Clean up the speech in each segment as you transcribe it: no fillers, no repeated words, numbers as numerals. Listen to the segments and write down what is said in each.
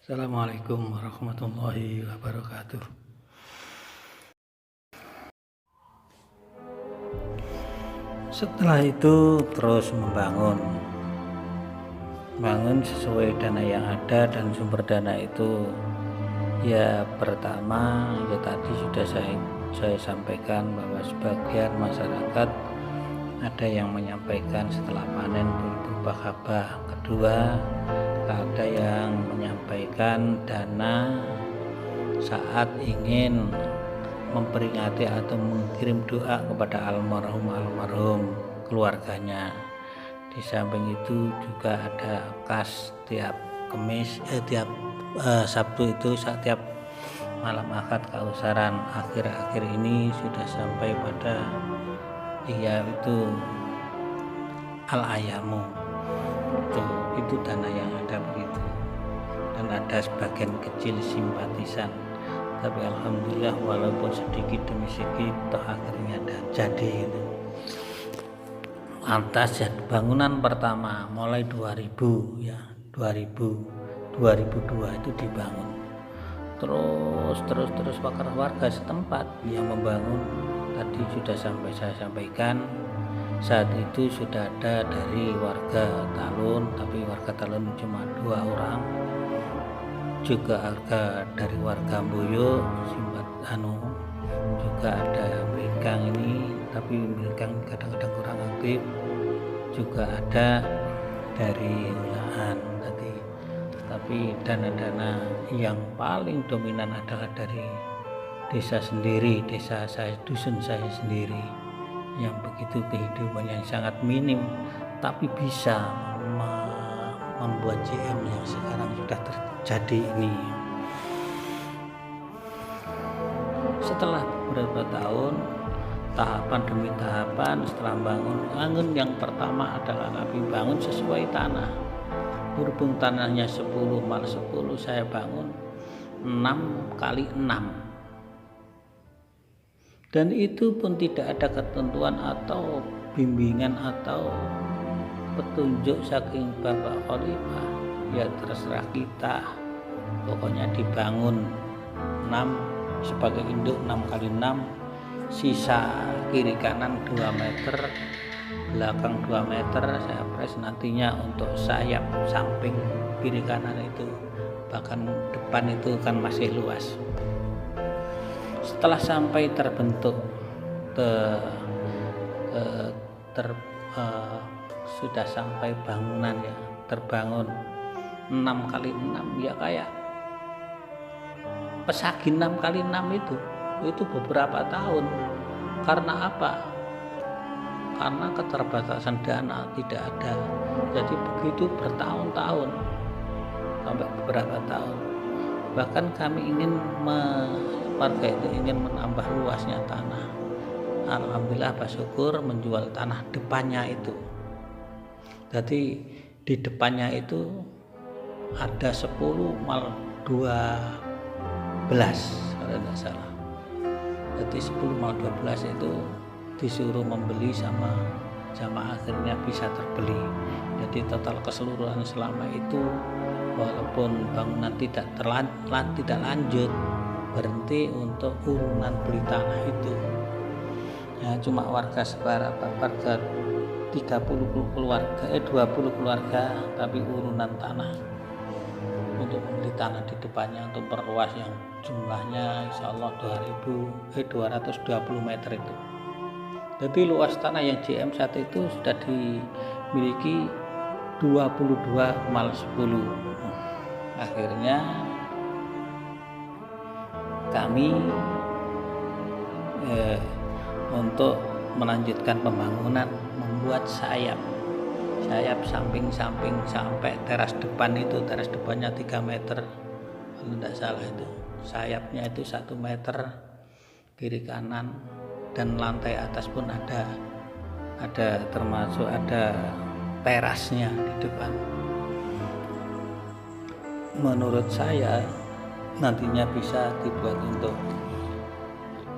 Assalamualaikum warahmatullahi wabarakatuh. Setelah itu terus membangun sesuai dana yang ada, dan sumber dana itu ya pertama ya tadi sudah saya sampaikan bahwa sebagian masyarakat ada yang menyampaikan setelah panen berupa gabah. Kedua, ada yang menyampaikan dana saat ingin memperingati atau mengirim doa kepada almarhum keluarganya. Di samping itu juga ada kas tiap Sabtu itu setiap malam akad kausaran. Akhir-akhir ini sudah sampai pada itu al-ayamu. Itu dana yang ada begitu, dan ada sebagian kecil simpatisan, tapi alhamdulillah walaupun sedikit demi sedikit akhirnya jadi itu. Lantas bangunan pertama mulai 2002 itu dibangun, terus warga setempat yang membangun. Tadi sudah saya sampaikan, saat itu sudah ada dari warga Talun, tapi warga Talun cuma 2 orang, juga ada dari warga Boyo juga ada Bringkang ini, tapi Bringkang kadang-kadang kurang aktif, juga ada dari Ulaan tadi. Tapi dana-dana yang paling dominan adalah dari desa sendiri, dusun saya sendiri, yang begitu kehidupan yang sangat minim, tapi bisa membuat JM yang sekarang sudah terjadi ini. Setelah beberapa tahun, tahapan demi tahapan, setelah bangun yang pertama adalah kami bangun sesuai tanah. Berhubung tanahnya 10x10, saya bangun 6x6. Dan itu pun tidak ada ketentuan atau bimbingan atau petunjuk saking Bapak Khalifah. Ya terserah kita, pokoknya dibangun 6 sebagai induk 6x6, sisa kiri kanan 2 meter, belakang 2 meter. Saya pres nantinya untuk sayap samping kiri kanan itu, bahkan depan itu kan masih luas. Setelah sampai terbentuk sudah sampai bangunan ya terbangun 6x6 ya kayak pesagi 6x6 itu beberapa tahun. Karena apa? Karena keterbatasan dana tidak ada, jadi begitu bertahun-tahun sampai beberapa tahun. Bahkan kami warga itu ingin menambah luasnya tanah. Alhamdulillah bersyukur menjual tanah depannya itu. Jadi di depannya itu ada 10x12 kalau tidak salah. Jadi 10x12 itu disuruh membeli sama jamaah, akhirnya bisa terbeli. Jadi total keseluruhan selama itu, walaupun bangunan tidak lanjut, berhenti untuk urunan beli tanah itu ya, cuma warga 20 keluarga, tapi urunan tanah untuk membeli tanah di depannya untuk perluas yang jumlahnya insyaallah 220 meter itu. Jadi luas tanah yang JM saat itu sudah dimiliki 22x10. Akhirnya kami untuk melanjutkan pembangunan membuat sayap samping-samping sampai teras depan itu. Teras depannya 3 meter kalau tidak salah itu. Sayapnya itu 1 meter kiri kanan, dan lantai atas pun ada termasuk ada terasnya di depan. Menurut saya nantinya bisa dibuat untuk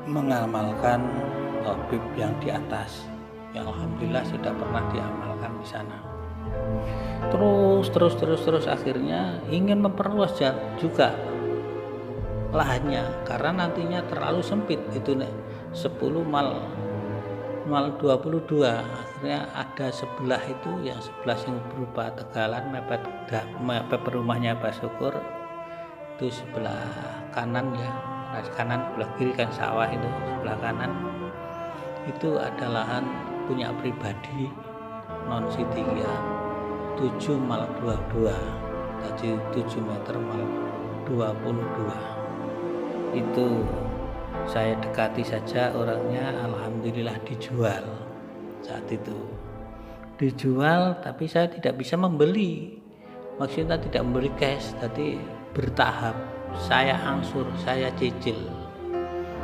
mengamalkan tabib yang di atas, yang alhamdulillah sudah pernah diamalkan di sana. Terus akhirnya ingin memperluas juga lahannya karena nantinya terlalu sempit itu 10 mal 22. Akhirnya ada sebelah itu yang sebelah yang berupa tegalan mepet rumahnya Pak Syukur itu sebelah kanan ya, kanan sebelah kiri kan sawah, itu sebelah kanan itu ada lahan punya pribadi non Sidikia 7 mal 22, tadi 7 meter mal 22. Itu saya dekati saja orangnya, alhamdulillah dijual. Saat itu dijual, tapi saya tidak bisa membeli, maksudnya tidak membeli cash, tapi bertahap saya angsur, saya cicil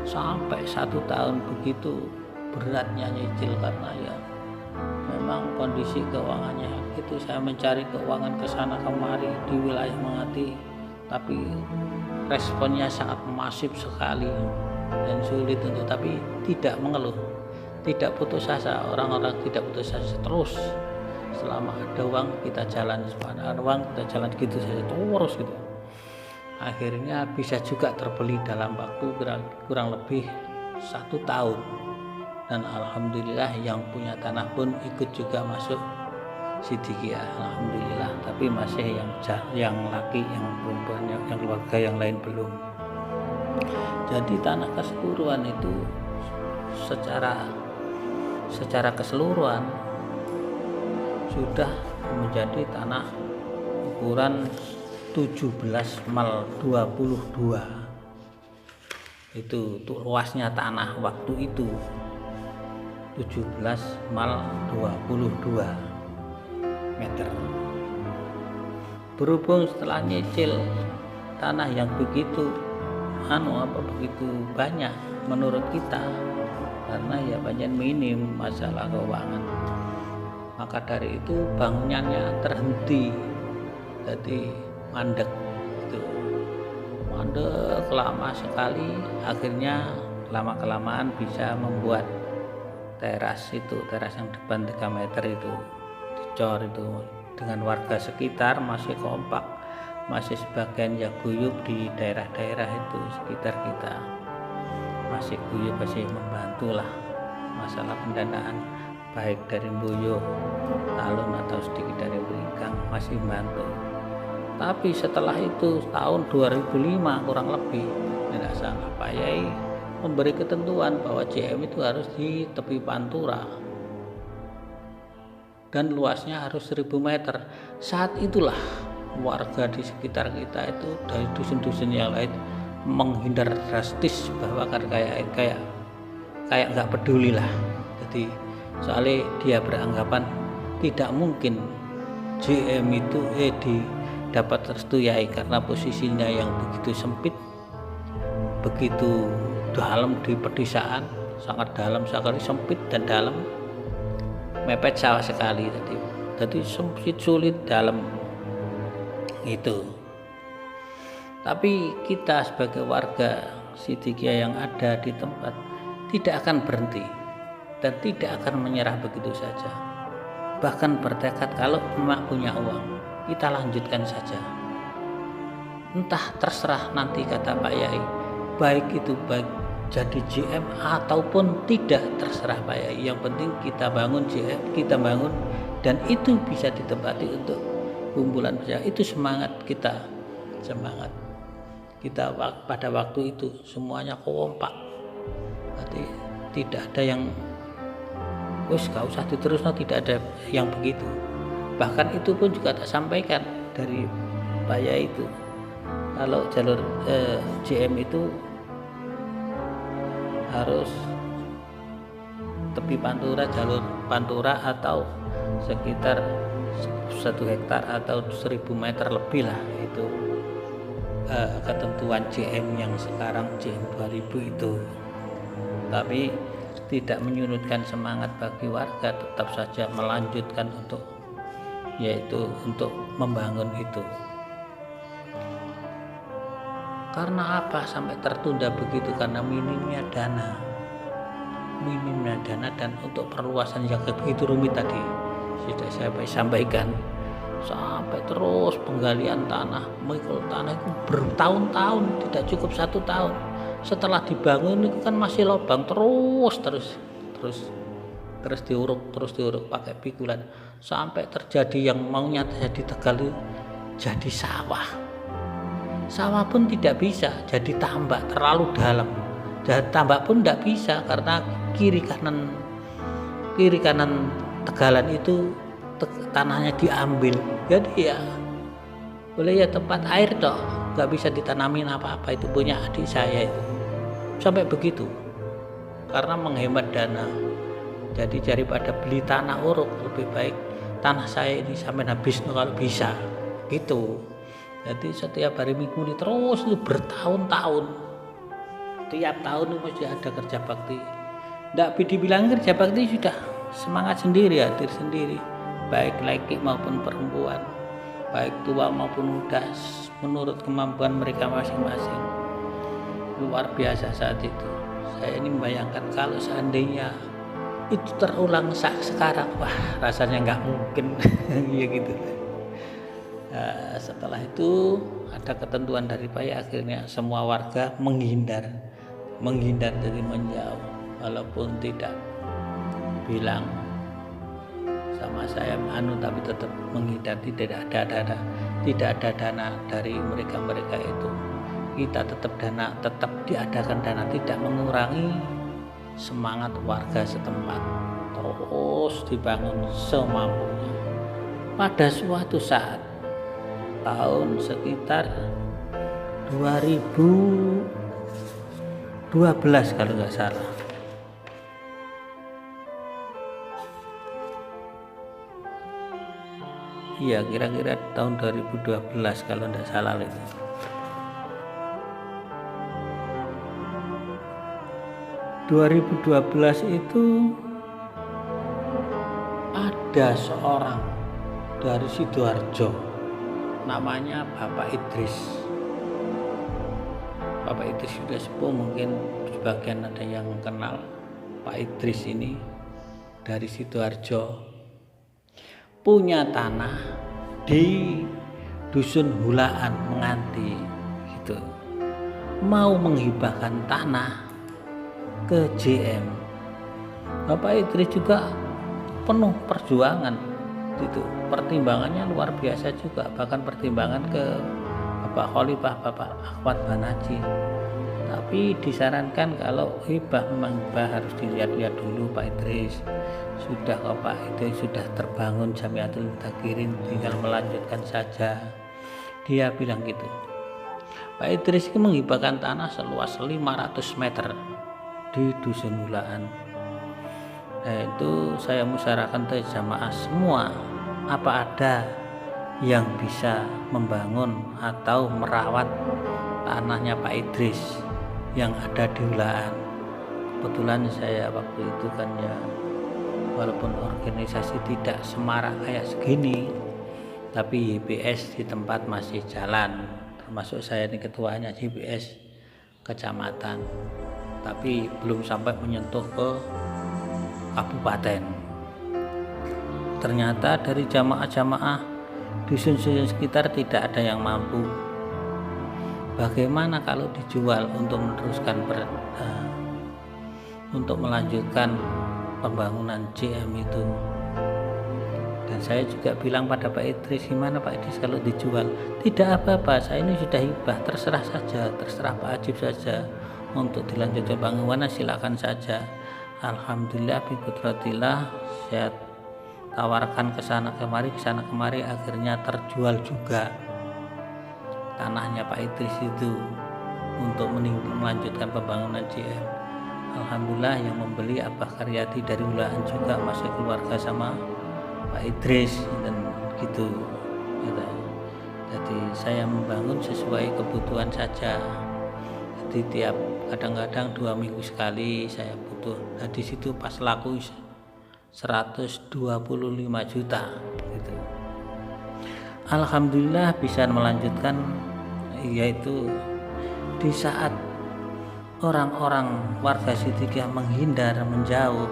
sampai 1 tahun. Begitu beratnya nyicil karena ya memang kondisi keuangannya itu, saya mencari keuangan ke sana kemari di wilayah Mengati, tapi responnya sangat masif sekali dan sulit untuk, tapi tidak mengeluh, tidak putus asa. Orang-orang tidak putus asa, terus selama ada uang kita jalan, ada uang kita jalan gitu saja terus gitu. Akhirnya bisa juga terbeli dalam waktu kurang lebih 1 tahun, dan alhamdulillah yang punya tanah pun ikut juga masuk Sidikia, alhamdulillah. Tapi masih yang laki, yang perempuan, yang keluarga yang lain belum. Jadi tanah keseluruhan itu secara keseluruhan sudah menjadi tanah ukuran 17 mal 22. Itu luasnya tanah waktu itu 17 mal 22 meter. Berhubung setelah nyicil tanah yang begitu begitu banyak menurut kita, karena ya banyak minim masalah keuangan, maka dari itu bangunannya terhenti, jadi mandek lama sekali. Akhirnya lama-kelamaan bisa membuat teras yang depan 3 meter itu dicor itu dengan warga sekitar, masih kompak, masih sebagian ya guyup di daerah-daerah itu sekitar kita, masih guyup, masih membantu lah masalah pendanaan, baik dari Mboyo, Talun atau sedikit dari Beringkang, masih membantu. Tapi setelah itu tahun 2005 kurang lebih, tidak salah, Pak Yai memberi ketentuan bahwa JM itu harus di tepi Pantura dan luasnya harus 1000 meter. Saat itulah warga di sekitar kita itu dari dusun-dusun yang lain menghindar drastis, bahwa kan kayak nggak peduli lah. Jadi soalnya dia beranggapan tidak mungkin JM itu dapat restu Yai karena posisinya yang begitu sempit, begitu dalam di pedesaan, sangat dalam sekali, sempit dan dalam, mepet sawah sekali. Jadi sempit, sulit, dalam itu. Tapi kita sebagai warga Sidikia yang ada di tempat tidak akan berhenti dan tidak akan menyerah begitu saja. Bahkan bertekad kalau memang punya uang, kita lanjutkan saja. Entah, terserah nanti, kata Pak Yai, baik itu baik jadi JM ataupun tidak, terserah Pak Yai. Yang penting kita bangun JM, kita bangun, dan itu bisa ditempati untuk kumpulan besar. Itu semangat kita pada waktu itu, semuanya kompak. Berarti tidak ada yang gak usah diterusno, tidak ada yang begitu. Bahkan itu pun juga tak sampaikan dari Pak Yai itu, kalau jalur JM itu harus tepi Pantura, jalur Pantura atau sekitar 1 hektar atau 1000 meter lebih lah, itu ketentuan JM yang sekarang JM 2000 itu. Tapi tidak menyurutkan semangat bagi warga, tetap saja melanjutkan untuk membangun itu. Karena apa sampai tertunda begitu? Karena minimnya dana dan untuk perluasan yang begitu rumit tadi sudah saya sampaikan, sampai terus penggalian tanah, memikul tanah itu bertahun-tahun, tidak cukup 1 tahun. Setelah dibangun itu kan masih lubang terus diuruk pakai pikulan, sampai terjadi yang maunya jadi Tegal itu jadi sawah pun tidak bisa, jadi tambak terlalu dalam, jadi tambak pun tidak bisa karena kiri kanan Tegalan itu tanahnya diambil, jadi ya boleh ya tempat air toh, nggak bisa ditanamin apa-apa, itu punya adik saya itu, sampai begitu karena menghemat dana. Jadi daripada beli tanah uruk, lebih baik tanah saya ini sampai habis kalau bisa gitu. Jadi setiap hari Minggu ini terus itu bertahun-tahun, tiap tahun itu mesti ada kerja bakti. Nggak dibilang kerja bakti, sudah semangat sendiri, hadir sendiri, baik laki maupun perempuan, baik tua maupun muda, menurut kemampuan mereka masing-masing. Luar biasa saat itu. Saya ini membayangkan kalau seandainya itu terulang sekarang, wah rasanya nggak mungkin. Ya gitu. Nah, setelah itu ada ketentuan dari Pak, akhirnya semua warga menghindar dari menjauh, walaupun tidak bilang sama saya tapi tetap menghindar. Tidak ada dana dari mereka itu. Kita tetap diadakan dana, tidak mengurangi semangat warga setempat, terus dibangun semampunya. Pada suatu saat tahun sekitar 2012 kalau nggak salah, iya kira-kira tahun 2012 kalau nggak salah itu. Itu ada seorang dari Sidoarjo, namanya Bapak Idris. Bapak Idris sudah sepuh, mungkin sebagian ada yang kenal Pak Idris ini, dari Sidoarjo, punya tanah di Dusun Hulaan Menganti gitu, mau menghibahkan tanah ke JM. Bapak Idris juga penuh perjuangan itu, pertimbangannya luar biasa juga, bahkan pertimbangan ke Bapak Khalifah, Bapak Ahmad Banaji. Tapi disarankan kalau hibah, memang hibah harus dilihat-lihat dulu Pak Idris. Sudah kok Pak, itu sudah terbangun Jamiatul Mutakirin, tinggal melanjutkan saja, dia bilang gitu. Pak Idris itu menghibahkan tanah seluas 500 meter di Dusun Hulaan. Nah, itu saya musyawarahkan ke jamaah semua, apa ada yang bisa membangun atau merawat tanahnya Pak Idris yang ada di Hulaan. Kebetulan saya waktu itu kan ya, walaupun organisasi tidak semarak kayak segini, tapi YBS di tempat masih jalan, termasuk saya ini ketuanya YBS kecamatan, tapi belum sampai menyentuh ke kabupaten. Ternyata dari jamaah-jamaah dusun-dusun sekitar tidak ada yang mampu. Bagaimana kalau dijual untuk meneruskan untuk melanjutkan pembangunan JM itu? Dan saya juga bilang pada Pak Idris, gimana Pak Idris kalau dijual? Tidak apa-apa, saya ini sudah hibah, terserah saja, terserah Pak Ajib saja. Untuk dilanjutkan bangunan silakan saja. Alhamdulillah biqudratillah, saya tawarkan ke sana kemari, akhirnya terjual juga tanahnya Pak Idris itu untuk melanjutkan pembangunan JM. Alhamdulillah yang membeli Abah Karyadi dari Hulaan juga masih keluarga sama Pak Idris dan gitu. Jadi saya membangun sesuai kebutuhan saja. Jadi tiap kadang-kadang 2 minggu sekali saya butuh. Nah di situ pas laku 125 juta gitu. Alhamdulillah bisa melanjutkan, yaitu di saat orang-orang warga Sidikiah menghindar, menjauh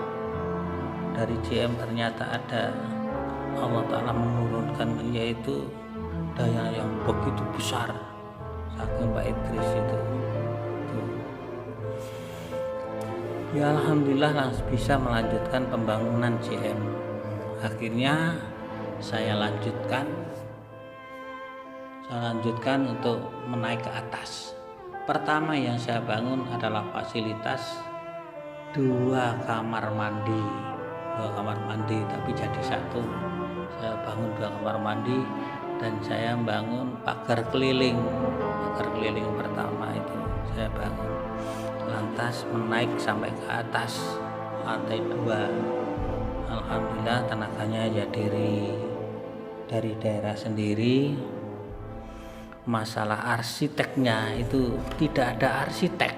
dari JM, ternyata ada Allah Ta'ala menurunkan, yaitu daya yang begitu besar saking Pak Idris itu. Ya alhamdulillah bisa melanjutkan pembangunan JM. Akhirnya saya lanjutkan untuk menaik ke atas. Pertama yang saya bangun adalah fasilitas 2 kamar mandi, tapi jadi satu. Saya bangun 2 kamar mandi dan saya bangun pagar keliling pertama itu saya bangun, lantas menaik sampai ke atas lantai 2. Alhamdulillah tenaganya ya dari daerah sendiri. Masalah arsiteknya itu tidak ada arsitek,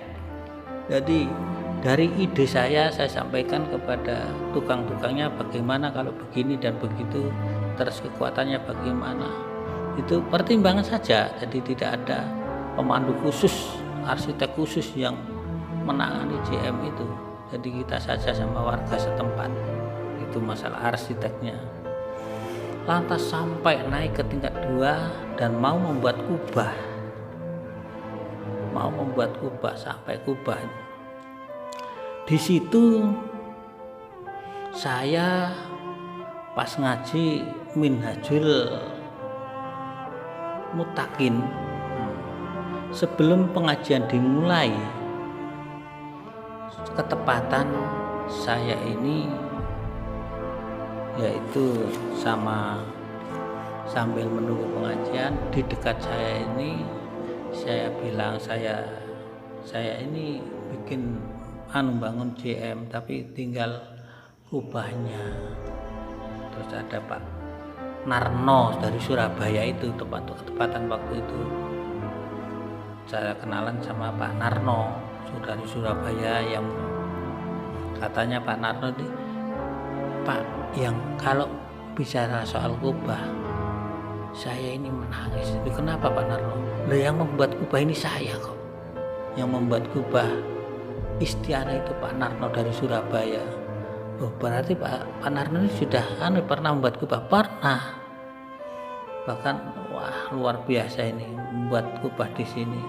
jadi dari ide saya sampaikan kepada tukang-tukangnya bagaimana kalau begini dan begitu, terus kekuatannya bagaimana, itu pertimbangan saja. Jadi tidak ada pemandu khusus, arsitek khusus yang menangani JM itu, jadi kita saja sama warga setempat. Itu masalah arsiteknya. Lantas sampai naik ke tingkat 2 dan mau membuat kubah sampai kubah. Di situ saya pas ngaji Minhajul Mutakin, sebelum pengajian dimulai, ketepatan saya ini yaitu sambil menunggu pengajian, di dekat saya ini saya bilang saya ini bikin bangun JM tapi tinggal kubahnya. Terus ada Pak Narno dari Surabaya, itu ketepatan waktu itu saya kenalan sama Pak Narno dari Surabaya, yang katanya Pak Narno ini, Pak, yang kalau bicara soal kubah saya ini menangis. Kenapa Pak Narno? Lah yang membuat kubah ini saya kok. Yang membuat kubah Istiana itu Pak Narno dari Surabaya. Oh, berarti Pak Narno ini sudah pernah membuat kubah? Pernah. Bahkan wah luar biasa ini membuat kubah di sini.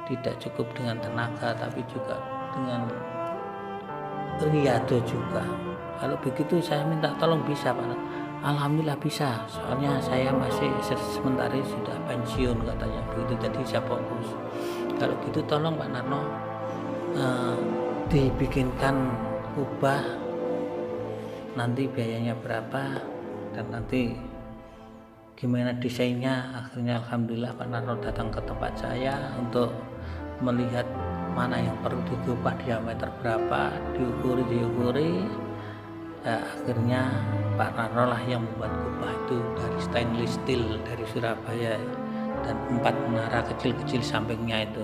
Tidak cukup dengan tenaga tapi juga dengan riyado juga. Kalau begitu saya minta tolong bisa Pak. Alhamdulillah bisa, soalnya saya masih sementara sudah pensiun katanya begitu, jadi saya fokus. Kalau gitu tolong Pak Narno dibikinkan kubah, nanti biayanya berapa dan nanti gimana desainnya. Akhirnya alhamdulillah Pak Narno datang ke tempat saya untuk melihat mana yang perlu digubah, diameter berapa, diukuri. Akhirnya Pak Narno lah yang membuat kubah itu dari stainless steel dari Surabaya, dan 4 menara kecil-kecil sampingnya itu,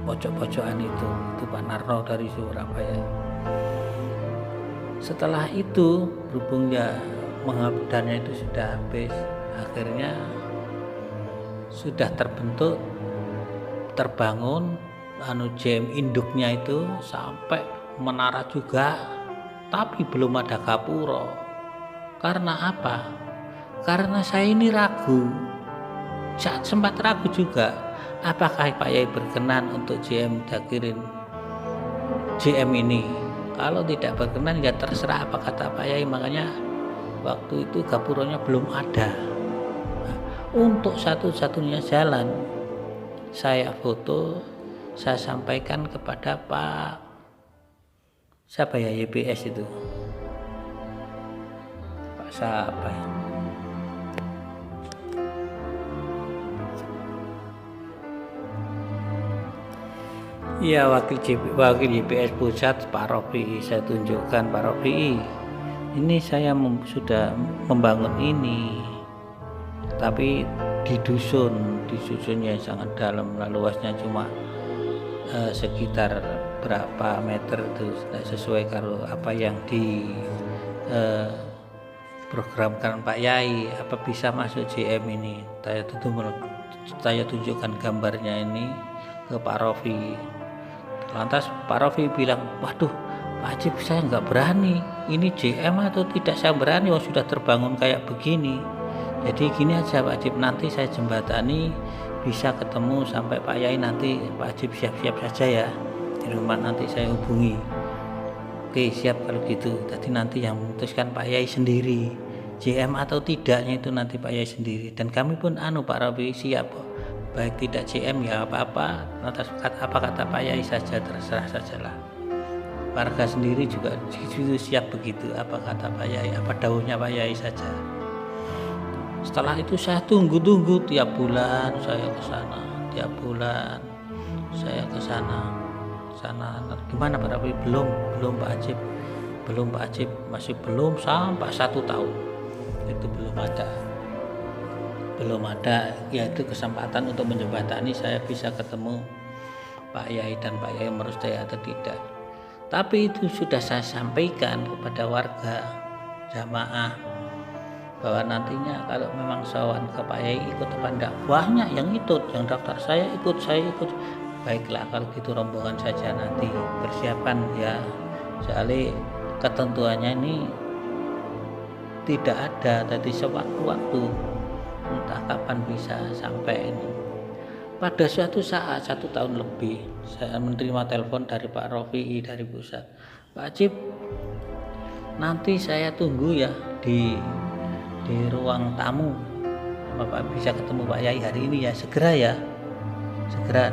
pojok-pojokan itu Pak Narno dari Surabaya. Setelah itu berhubung ya dananya itu sudah habis, akhirnya sudah terbangun JM induknya itu sampai menara juga, tapi belum ada gapura. Karena apa? Karena saya ini ragu, sempat ragu juga, apakah Pak Yai berkenan untuk JM Dakirin JM ini. Kalau tidak berkenan ya terserah apa kata Pak Yai. Makanya waktu itu gapuranya belum ada. Nah, untuk satu-satunya jalan saya foto, saya sampaikan kepada Pak siapa ya, YPS itu, Pak siapa ya, iya wakil YPS pusat Pak Rofi. Saya tunjukkan, Pak Rofi, ini saya sudah membangun ini, tapi di dusunnya sangat dalam, luasnya cuma sekitar berapa meter itu, tidak sesuai kalau apa yang programkan Pak Yai. Apa bisa masuk JM ini? Saya tunjukkan gambarnya ini ke Pak Rofi. Lantas Pak Rofi bilang, waduh Pak Ajib, saya nggak berani, ini JM atau tidak saya berani, oh sudah terbangun kayak begini. Jadi gini aja Pak Ajib, nanti saya jembatani bisa ketemu sampai Pak Yai, nanti Pak Ajib siap-siap saja ya di rumah, nanti saya hubungi. Oke siap kalau gitu. Tadi nanti yang memutuskan Pak Yai sendiri, JM atau tidaknya itu nanti Pak Yai sendiri. Dan kami pun Pak Robi siap, baik tidak JM ya apa-apa, atas apa kata Pak Yai saja, terserah sajalah. Warga sendiri juga itu siap begitu, apa kata Pak Yai, apa daunnya Pak Yai saja. Setelah itu saya tunggu tiap bulan saya ke sana, tiap bulan saya ke sana. Gimana Pak Rabi? Belum Pak Ajib, masih belum sampai 1 tahun itu belum ada yaitu kesempatan untuk menjembatani saya bisa ketemu Pak Yai dan Pak Yai merestui atau tidak. Tapi itu sudah saya sampaikan kepada warga jamaah bahwa nantinya kalau memang sowan ke Pak Yai ikut apa enggak, banyak yang ikut, yang daftar saya ikut. Baiklah kalau gitu rombongan saja, nanti persiapan ya, soalnya ketentuannya ini tidak ada, tadi sewaktu-waktu entah kapan bisa sampai ini. Pada suatu saat 1 tahun lebih saya menerima telepon dari Pak Rofi'i dari pusat, Pak Ajib nanti saya tunggu ya di ruang tamu, Bapak bisa ketemu Pak Yai hari ini ya, segera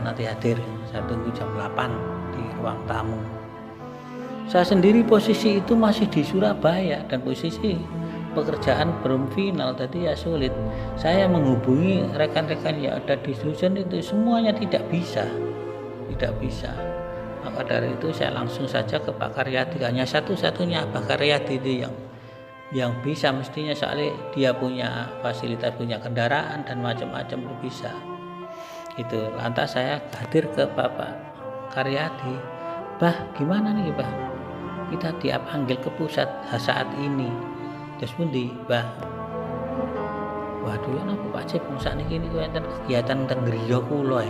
nanti hadir, saya tunggu jam 8 di ruang tamu. Saya sendiri posisi itu masih di Surabaya dan posisi pekerjaan belum final, tadi ya sulit. Saya menghubungi rekan-rekan yang ada di Susun itu semuanya tidak bisa. Maka dari itu saya langsung saja ke Pak Karyadi, hanya satu-satunya Pak Karyadi itu yang bisa, mestinya soalnya dia punya fasilitas, punya kendaraan dan macam-macam bisa. Itu lantas saya hadir ke Bapak Karyadi, Bah gimana nih Bah, kita dipanggil ke pusat saat ini. Terus pundi Bah? Waduh ya Pak Ajib saat ini enten kegiatan teng griya kula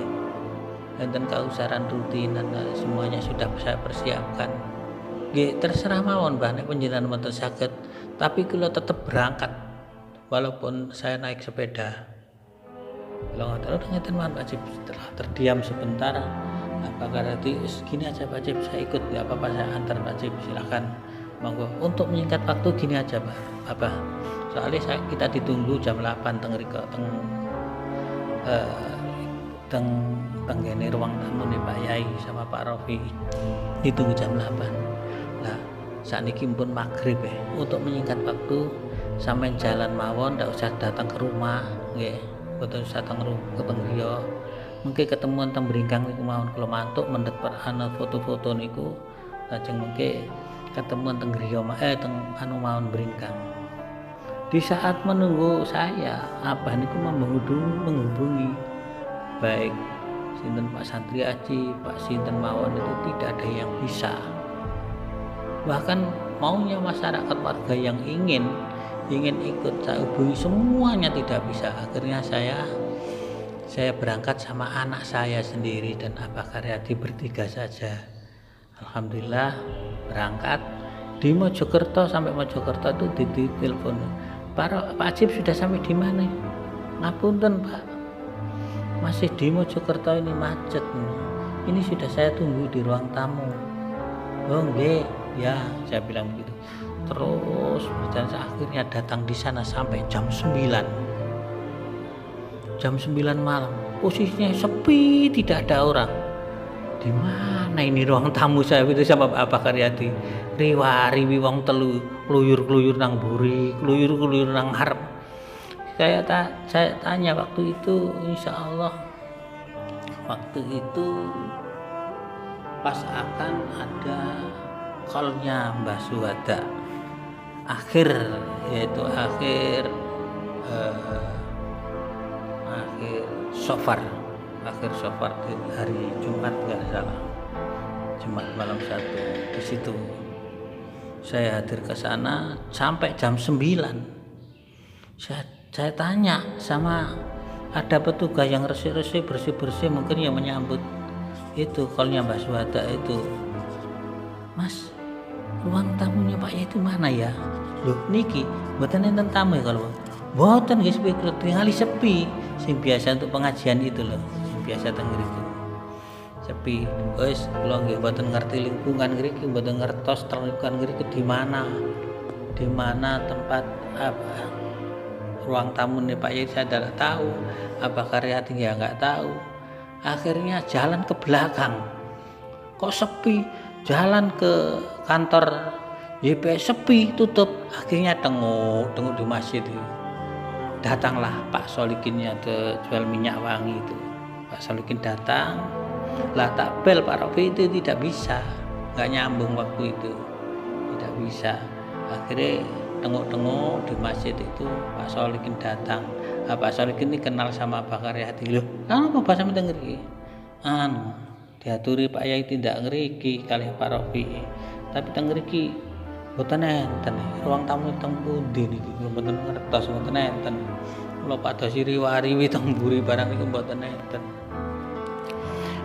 enten kausaran rutin dan semuanya sudah saya persiapkan. Nggih terserah mawon Bah, nek panjenengan mboten saged, tapi kula tetap berangkat walaupun saya naik sepeda. Kalau ngeten mawon Pak Ajib, setelah terdiam sebentar, apakah nanti gini aja Pak Ajib, saya ikut ya apa-apa, saya antar Pak Ajib, silakan monggo. Untuk menyingkat waktu gini aja Pak, apa soalnya kita ditunggu jam 8 teng gene ruang tamu nih Pak Yai sama Pak Rofi, ditunggu jam 8. Nah saat ini pun maghrib ya. Untuk menyingkat waktu, sampai jalan mawon, ndak usah datang ke rumah, nggih. Boten usah datang ke Tengriya. Mungkin ketemuan teng Bringkang niku mawon, kula mantuk mendhet ana foto-foto niku, lajeng mungkin ketemuan teng Griya teng mawon Bringkang. Di saat menunggu saya, Abah niku menghubungi baik sinten Pak Santri Aji, Pak sinten mawon itu tidak ada yang bisa. Bahkan maunya masyarakat warga yang ingin ikut saya hubungi semuanya tidak bisa. Akhirnya saya berangkat sama anak saya sendiri dan Abah Karyadi bertiga saja. Alhamdulillah berangkat di Mojokerto, sampai Mojokerto itu ditelepon, Pak Ajib sudah sampai di mana? Ngapunten Pak, masih di Mojokerto ini macet. Ini sudah saya tunggu di ruang tamu. Oh nggih, ya saya bilang begitu. Terus berjalan, akhirnya datang di sana sampai jam 9 malam. Posisinya sepi, tidak ada orang. Di mana ini ruang tamu saya itu sama Pak Karyadi? Riwari wong telu kluyur nang buri, kluyur nang harep. Saya tanya waktu itu, insya Allah waktu itu pas akan ada call-nya Mbah Suwada, akhir sofar di hari Jumat nggak salah, Jumat malam 1. Di situ saya hadir ke sana sampai jam 9. Saya tanya sama ada petugas yang bersih mungkin yang menyambut itu call-nya Mbak Suwada itu, Mas ruang tamunya Pak Yai itu mana ya? Loh niki mboten enten tamu ya kalau mboten nggih sepi tingali sepi sing biasa untuk pengajian itu loh sing biasa teng ngriku sepi wis kula nggih mboten ngerti lingkungan ngriki mboten ngertos lingkungan ngriki di mana tempat apa ruang tamu nih Pak Yai saya tidak tahu apa Karyati ya nggak tahu akhirnya jalan ke belakang kok sepi jalan ke kantor YPS sepi tutup akhirnya tengok di masjid itu datanglah Pak Solikinnya jual minyak wangi itu Pak Solikin datang lah tak bel Pak Rofi itu tidak bisa nggak nyambung waktu itu tidak bisa akhirnya tengok di masjid itu Pak Solikin datang Pak Solikin ini kenal sama Pak Karyati loh apa bahasa minta ngeriki diaturi Pak Yai tidak ngeriki kali Pak Rofi tapi teng ngeriki mboten enten ruang tamu teng pundi niki mboten ngertos mboten enten kula pados riwariwi teng mburi barang niku mboten enten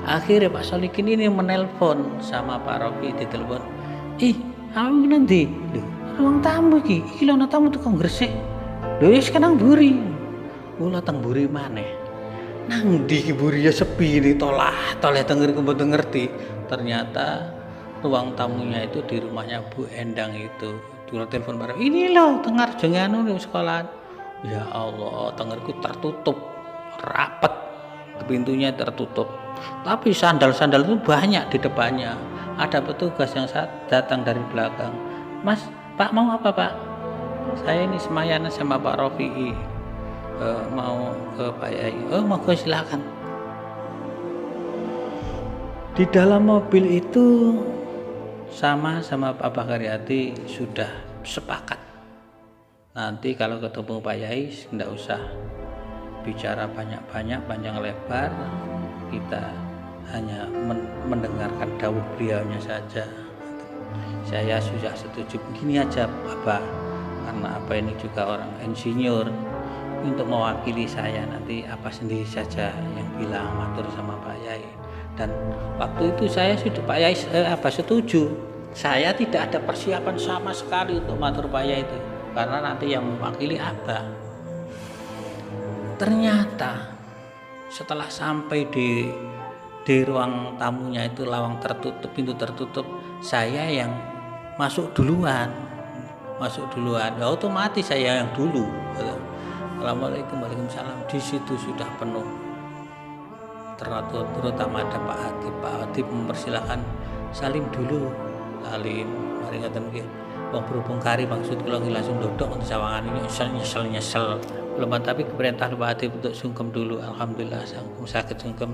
akhirnya Pak Solikin ini menelpon sama Pak Rofi ditelepon kamu nanti ruang tamu iki lho ana tamu tukang gresik lho wis kenang mburi kula teng mburi maneh nang ndi mburi ya sepi ini toleh teng ngriku mboten ngerti ternyata ruang tamunya itu di rumahnya Bu Endang itu dulu telepon bareng ini loh tengar jenganu di sekolah ya Allah tengarku tertutup rapat pintunya tertutup tapi sandal-sandal itu banyak di depannya ada petugas yang datang dari belakang Mas Pak mau apa Pak saya ini semayana sama Pak Rofi mau ke Pak Yai monggo silakan di dalam mobil itu sama Pak Karyati sudah sepakat nanti kalau ketemu Pak Yai tidak usah bicara banyak-banyak panjang lebar kita hanya mendengarkan dawuh beliaunya saja saya sudah setuju begini aja Bapak karena apa ini juga orang insinyur untuk mewakili saya nanti apa sendiri saja yang bilang matur sama Pak Yai dan waktu itu saya sudah Pak Yai setuju saya tidak ada persiapan sama sekali untuk matur Pak Yai itu karena nanti yang mewakili Abah ternyata setelah sampai di ruang tamunya itu lawang tertutup pintu tertutup saya yang masuk duluan ya otomatis saya yang dulu Assalamualaikum Waalaikumsalam di situ sudah penuh terutama ada Pak Hatip mempersilahkan salim dulu salim mari ngaten nggih wong berhubung kari maksud kula langsung dodok untuk sawangan ini nyesel belum tapi perintah Pak Hatip untuk sungkem dulu alhamdulillah sakit sungkem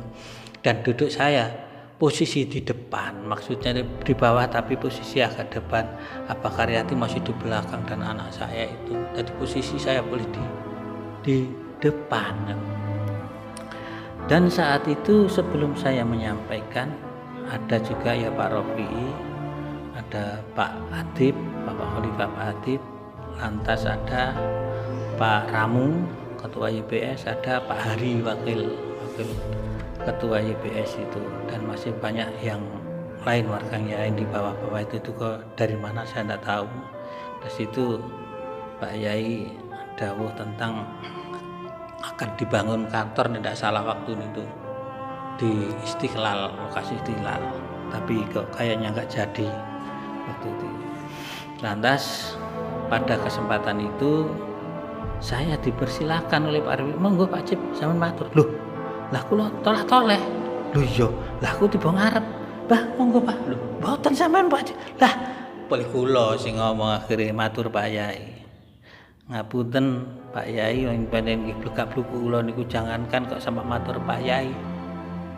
dan duduk saya posisi di depan maksudnya di bawah tapi posisi agak depan Abah Karyati masih di belakang dan anak saya itu jadi posisi saya boleh di depan. Dan saat itu sebelum saya menyampaikan ada juga ya Pak Rofi, ada Pak Hatip, Bapak Khalifah Pak Hatip, lantas ada Pak Ramu, Ketua YPS, ada Pak Hari, Wakil Ketua YPS itu, dan masih banyak yang lain warganya yang di bawah-bawah itu kok dari mana saya tidak tahu. Di situ Pak Yai dawuh tentang akan dibangun kantor tidak salah waktu itu di Istiqlal, lokasi Istiqlal, tapi kok kayaknya nggak jadi waktu itu. Lantas pada kesempatan itu saya dipersilakan oleh Pak Arwi, monggo Pak Cip sampean matur. Loh, lah kula toleh. Loh iya, lah aku tiba ngarep. Bah, monggo Pak. Loh, mboten sampean Pak Cip. Lah, boleh kula sing ngomong akhire matur Pak Yai. Ngapunten Pak Yai yang pengen blek-blek kula niku jangankan kok sampe matur Pak Yai.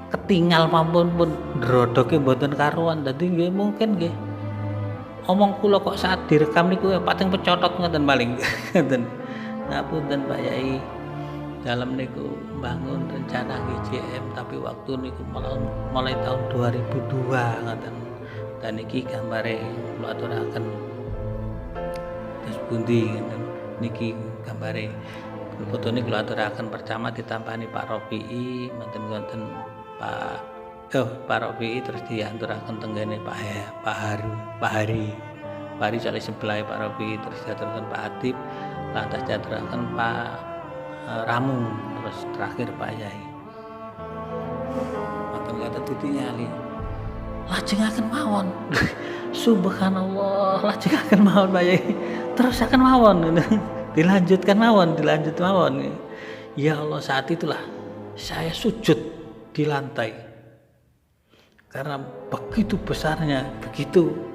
Ketinggal mampun pun drodoke mboten karuan. Dadi nggih mungkin nggih. Omong kula kok saat direkam niku pating pecotot ngoten paling. Ngoten. Ngapunten Pak Yai. Dalam niku bangun rencana GJM tapi waktu niku mulai tahun 2002 ngoten. Dan iki gambare kula aturaken. Terus pundi ngoten. Niki gambare fotone kula aturaken pertama ditampani Pak Rofi menten Pak Rofi terus diaturaken tenggene Pak Hari Bari salih sebelah Pak Robi, terus diaturkan Pak Adib, lantas diaturkan Pak Ramu, terus terakhir Pak Yai. Mboten kata titiknya ali. Lajengaken mawon. Subhanallah, lajengaken mawon Pak Yai. Terus akan mawon. Dilanjut mawon. Ya Allah, saat itulah saya sujud di lantai. Karena begitu besarnya, begitu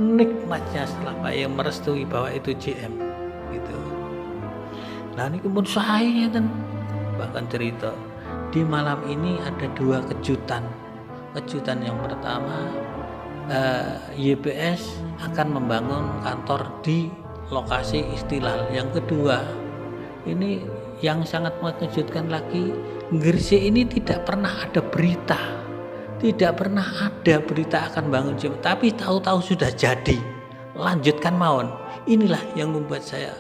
nikmatnya setelah Pak Yai merestui bahwa itu JM gitu. Nah ini pun saya dan bahkan cerita di malam ini ada 2 kejutan. Kejutan yang pertama, YPS akan membangun kantor di lokasi Istiqlal. Yang kedua, ini yang sangat mengejutkan lagi, Gresik ini tidak pernah ada berita. Tidak pernah ada berita akan bangun JM, tapi tahu-tahu sudah jadi. Lanjutkan mawon. Inilah yang membuat saya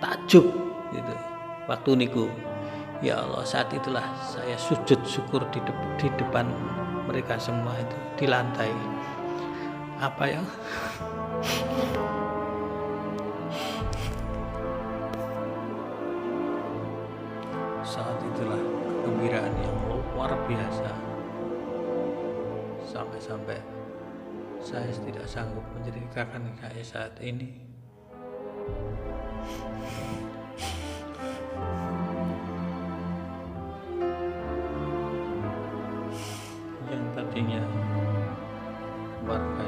takjub gitu. Waktu niku, ya Allah, saat itulah saya sujud syukur di depan mereka semua itu di lantai. Apa ya? Saat itulah kegembiraan yang luar biasa, sampai saya tidak sanggup menceritakan kayak saat ini. Yang tadinya warga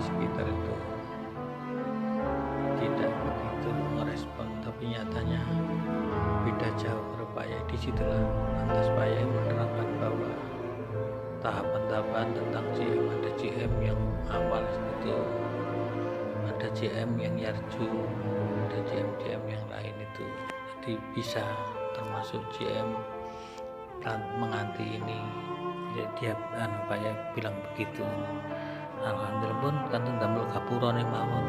sekitar itu tidak begitu merespon, tapi nyatanya beda jauh. Pak Yai disitulah lantas Pak Yai menerangkan bahwa tahapan-tahapan tentang JM, ada JM yang awal itu, ada JM yang Yarju, ada JM yang lain itu. Jadi bisa termasuk JM menganti ini. Dia Pak Yai bilang begitu. Alhamdulillah pun kan damel kapuro nih mawon.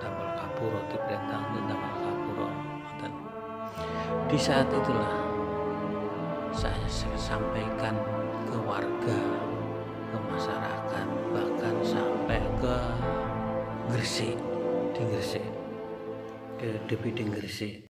Damel kapuro diperintah untuk damel kapuro. Di saat itulah saya sampaikan ke warga, ke masyarakat, bahkan sampai ke Gresik, ke DPD Gresik.